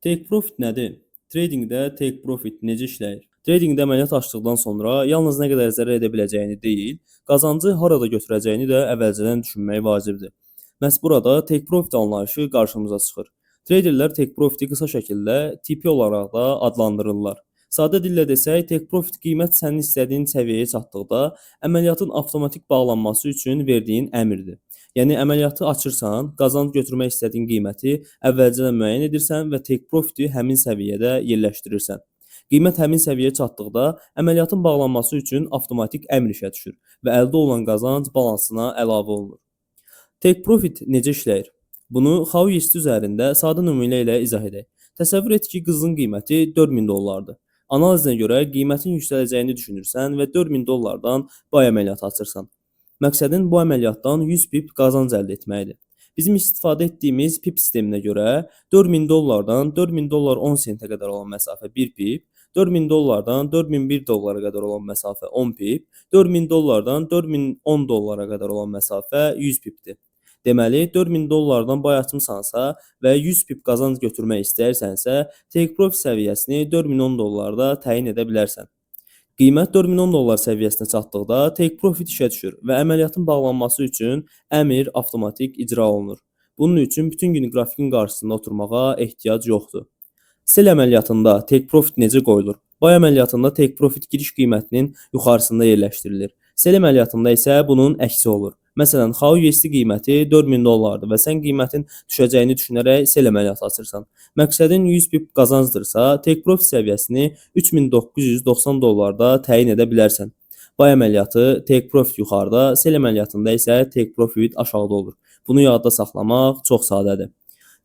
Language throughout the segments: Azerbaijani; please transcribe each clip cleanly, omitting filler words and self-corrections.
Take profit nədir? Tradingdə take profit necə işləyir? Tradingdə əməliyyat açdıqdan sonra yalnız nə qədər zərər edə biləcəyini deyil, qazancı harada götürəcəyini də əvvəlcədən düşünmək vacibdir. Məhz burada take profit anlayışı qarşımıza çıxır. Traderlər take profiti qısa şəkildə TP olaraq da adlandırırlar. Sadə dillə desək, take profit qiymət sənin istədiyin səviyyəyə çatdıqda əməliyyatın avtomatik bağlanması üçün verdiyin əmrdir. Yəni əməliyyatı açırsan, qazanc götürmək istədiyin qiyməti əvvəlcədən müəyyən edirsən və take profiti həmin səviyyədə yerləşdirirsən. Qiymət həmin səviyyəyə çatdıqda əməliyyatın bağlanması üçün avtomatik əmr işə düşür və əldə olunan qazanc balansına əlavə olunur. Take profit necə işləyir? Bunu Xaoyest üzərində sadə nümunə ilə izah edək. Təsəvvür et ki, qızılın qiyməti 4000 dollardır. Analizinə görə qiymətin yüksələcəyini düşünürsən və 4000 dollardan bu əməliyyatı açırsan. Məqsədin bu əməliyyatdan 100 pip qazanc əldə etməkdir. Bizim istifadə etdiyimiz pip sisteminə görə 4000 dollardan 4000 dollar 10 sentə qədər olan məsafə 1 pip, 4000 dollardan 4001 dollara qədər olan məsafə 10 pip, 4000 dollardan 4010 dollara qədər olan məsafə 100 pipdir. Deməli, 4000 dollardan bay açmısansa və 100 pip qazanc götürmək istəyirsənsə, take profit səviyyəsini 4010 dollarda təyin edə bilərsən. Qiymət 4010 dollar səviyyəsinə çatdıqda take profit işə düşür və əməliyyatın bağlanması üçün əmr avtomatik icra olunur. Bunun üçün bütün gün qrafikin qarşısında oturmağa ehtiyac yoxdur. Sell əməliyyatında take profit necə qoyulur? Buy əməliyyatında take profit giriş qiymətinin yuxarısında yerləşdirilir. Sell əməliyyatında isə bunun əksi olur. Məsələn, Xaoyesti qiyməti 4000 dollardır və sən qiymətin düşəcəyini düşünərək sell əməliyyatı açırsan. Məqsədin 100 pip qazancdırsa, take profit səviyyəsini 3990 dollarda təyin edə bilərsən. Buy əməliyyatı take profit yuxarıda, sell əməliyyatında isə take profit aşağıda olur. Bunu yadda saxlamaq çox sadədir.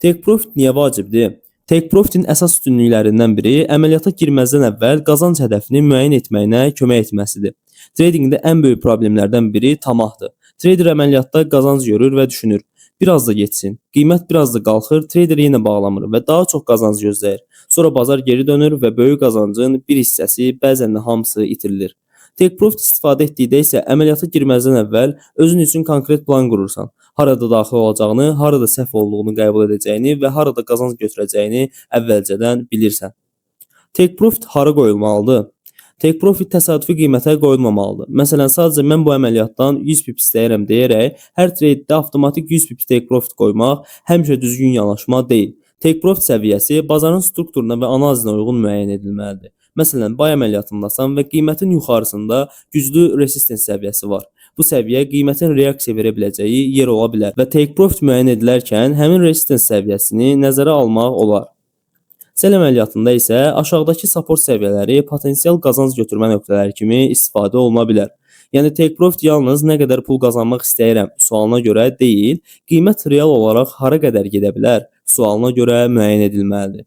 Take profit niyə vacibdir? Take profitin əsas üstünlüklərindən biri əməliyyata girməzdən əvvəl qazanc hədəfini müəyyən etməyinə kömək etməsidir. Tradingdə ən böyük problemlərdən biri tamahdır. Trader əməliyyatda qazanc görür və düşünür, biraz da getsin. Qiymət biraz da qalxır, trader yenə bağlamır və daha çox qazanc gözləyir. Sonra bazar geri dönür və böyük qazancın bir hissəsi, bəzən də hamısı itirilir. Take profit istifadə etdikdə isə əməliyyata girməzdən əvvəl özün üçün konkret plan qurursan. Harada daxil olacağını, harada səhv olduğunu qəbul edəcəyini və harada qazanc götürəcəyini əvvəlcədən bilirsən. Take profit hara qoyulmalıdır? Take profit təsadüfi qiymətə qoyulmamalıdır. Məsələn, sadəcə mən bu əməliyyatdan 100 pip istəyirəm deyərək, hər tradedə avtomatik 100 pip take profit qoymaq həmişə düzgün yanaşma deyil. Take profit səviyyəsi bazarın strukturuna və analizinə uyğun müəyyən edilməlidir. Məsələn, buy əməliyyatındasan və qiymətin yuxarısında güclü resistance səviyyəsi var. Bu səviyyə qiymətin reaksiya verə biləcəyi yer ola bilər və take profit müəyyən edilərkən həmin resistance səviyyəsini nəzərə almaq olar. Sell əməliyyatında isə aşağıdakı support səviyyələri potensial qazanc götürmə nöqtələri kimi istifadə oluna bilər. Yəni take profit yalnız nə qədər pul qazanmaq istəyirəm sualına görə deyil, qiymət real olaraq hara qədər gedə bilər sualına görə müəyyən edilməlidir.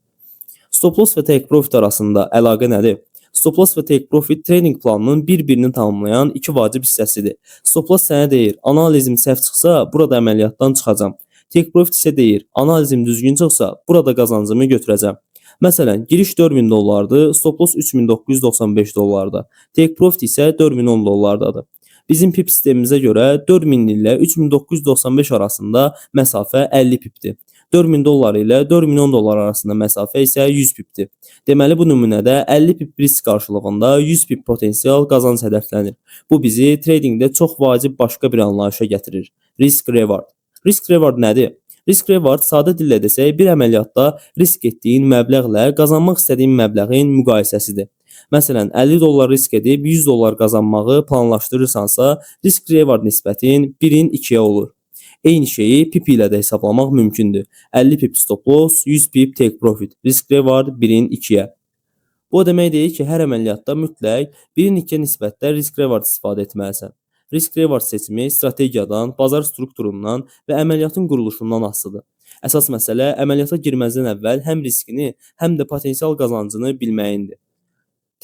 Stop loss və take profit arasında əlaqə nədir? Stop loss və take profit trading planının bir-birini tamamlayan iki vacib hissəsidir. Stop loss sənə deyir, analizim səhv çıxsa burada əməliyyatdan çıxacam. Take profit isə deyir, analizim düzgün çıxsa burada qazancımı götürəcəm. Məsələn, giriş 4000 dollardır, stop loss 3995 dollarda. Take profit isə 4010 dollardadır. Bizim pip sistemimizə görə 4000 ilə 3995 arasında məsafə 50 pipdir. 4000 dollar ilə 4010 dollar arasında məsafə isə 100 pipdir. Deməli, bu nümunədə 50 pip risk qarşılığında 100 pip potensial qazanc hədəflənir. Bu bizi tradingdə çox vacib başqa bir anlayışa gətirir. Risk reward. Risk reward nədir? Risk reward sadə dillə desək, bir əməliyyatda risk etdiyin məbləğlə qazanmaq istədiyin məbləğin müqayisəsidir. Məsələn, 50 dollar risk edib 100 dollar qazanmağı planlaşdırırsansa, risk reward nisbətin 1-in 2-yə olur. Eyni şeyi pip ilə də hesablamaq mümkündür. 50 pip stop loss, 100 pip take profit. Risk reward 1-in 2-yə. Bu demək deyil ki, hər əməliyyatda mütləq 1-in 2-yə nisbətdə risk reward istifadə etməlisən. Risk reward seçimi strategiyadan, bazar strukturundan və əməliyyatın quruluşundan asılıdır. Əsas məsələ əməliyyata girməzdən əvvəl həm riskini, həm də potensial qazancını bilməyindir.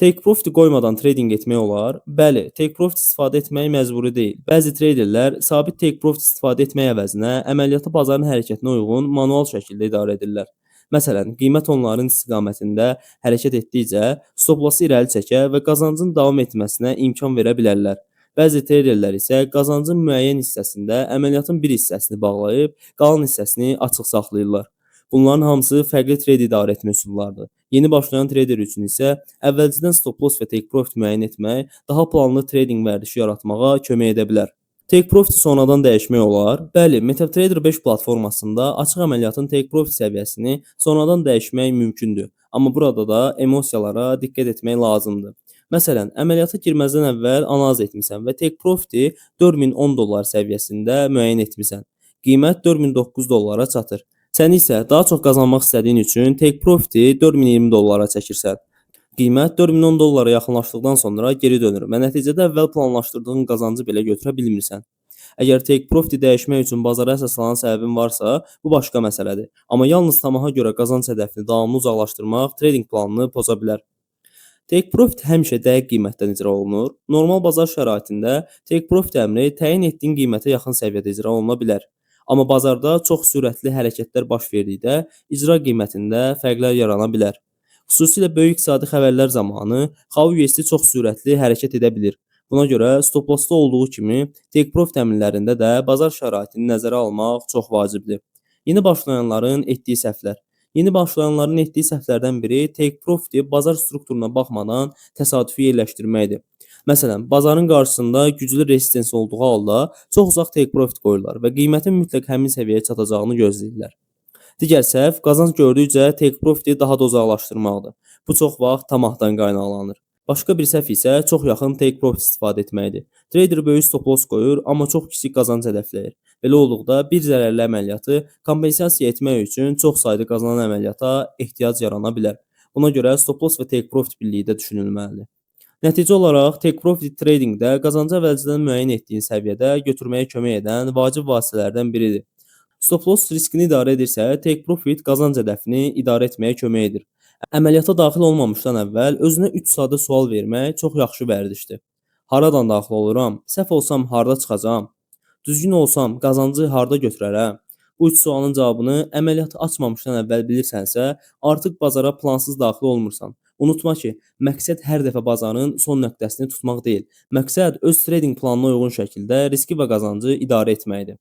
Take profit qoymadan trading etmək olar? Bəli, take profit istifadə etmək məcburi deyil. Bəzi traderlər sabit take profit istifadə etmək əvəzinə əməliyyatı bazarın hərəkətinə uyğun manual şəkildə idarə edirlər. Məsələn, qiymət onların istiqamətində hərəkət etdikcə stop loss irəli çəkə və qazancın davam etməsinə imkan verə bilərlər. Bəzi traderlər isə qazancın müəyyən hissəsində əməliyyatın bir hissəsini bağlayıb, qalan hissəsini açıq saxlayırlar. Bunların hamısı fərqli trade idarə etmə üsullarıdır. Yeni başlayan trader üçün isə əvvəlcədən stop loss və take profit müəyyən etmək daha planlı trading vərdişi yaratmağa kömək edə bilər. Take profit sonradan dəyişmək olar. Bəli, MetaTrader 5 platformasında açıq əməliyyatın take profit səviyyəsini sonradan dəyişmək mümkündür. Amma burada da emosiyalara diqqət etmək lazımdır. Məsələn, əməliyyata girməzdən əvvəl analiz etmisən və take profiti $4010 səviyyəsində müəyyən etmisən. Qiymət $4009 çatır. Sən isə daha çox qazanmaq istədiyin üçün take profiti $4020 çəkirsən. Qiymət $4010 yaxınlaşdıqdan sonra geri dönür və nəticədə əvvəl planlaşdırdığın qazancı belə götürə bilmirsən. Əgər take profiti dəyişmək üçün bazara əsaslanan səbəbin varsa, bu başqa məsələdir. Amma yalnız tamaha görə qazanc hədəfini davamlı uzaqlaşdırmaq trading planını poza bilər. Take profit həmişə dəqiq qiymətdən icra olunur. Normal bazar şəraitində take profit əmri təyin etdiyin qiymətə yaxın səviyyədə icra oluna bilər. Amma bazarda çox sürətli hərəkətlər baş verdikdə icra qiymətində fərqlər yarana bilər. Xüsusilə böyük iqtisadi xəbərlər zamanı XAU-USD çox sürətli hərəkət edə bilir. Buna görə stop lossda olduğu kimi take profit əmrlərində də bazar şəraitini nəzərə almaq çox vacibdir. Yeni başlayanların etdiyi səhvlər. Yeni başlayanların etdiyi səhvlərdən biri take profiti bazar strukturuna baxmadan təsadüfi yerləşdirməkdir. Məsələn, bazarın qarşısında güclü resistens olduğu halda çox uzaq take profit qoyurlar və qiymətin mütləq həmin səviyyəyə çatacağını gözləyirlər. Digər səhv qazanc gördükcə take profiti daha da uzaqlaşdırmaqdır. Bu çox vaxt tamahdan qaynaqlanır. Başqa bir səhv isə çox yaxın take profit istifadə etməkdir. Trader böyük stop loss qoyur, amma çox kiçik qazanc hədəfləyir. Belə olduqda bir zərərli əməliyyatı kompensasiya etmək üçün çox sayda qazanan əməliyyata ehtiyac yarana bilər. Buna görə stop loss və take profit birlikdə düşünülməlidir. Nəticə olaraq take profit tradingdə qazancı əvvəlcədən müəyyən etdiyin səviyyədə götürməyə kömək edən vacib vasitələrdən biridir. Stop loss riskini idarə edirsə, take profit qazanc hədəfini idarə etməyə kömək edir. Əməliyyata daxil olmamışdan əvvəl özünə 3 sadə sual vermək çox yaxşı vərdişdir. Haradan daxil oluram? Səhv olsam harda çıxacağam? Düzgün olsam qazancı harda götürərəm? Bu 3 sualın cavabını əməliyyatı açmamışdan əvvəl bilirsənsə, artıq bazara plansız daxil olmursan. Unutma ki, məqsəd hər dəfə bazarın son nöqtəsini tutmaq deyil. Məqsəd öz trading planına uyğun şəkildə riski və qazancı idarə etməkdir.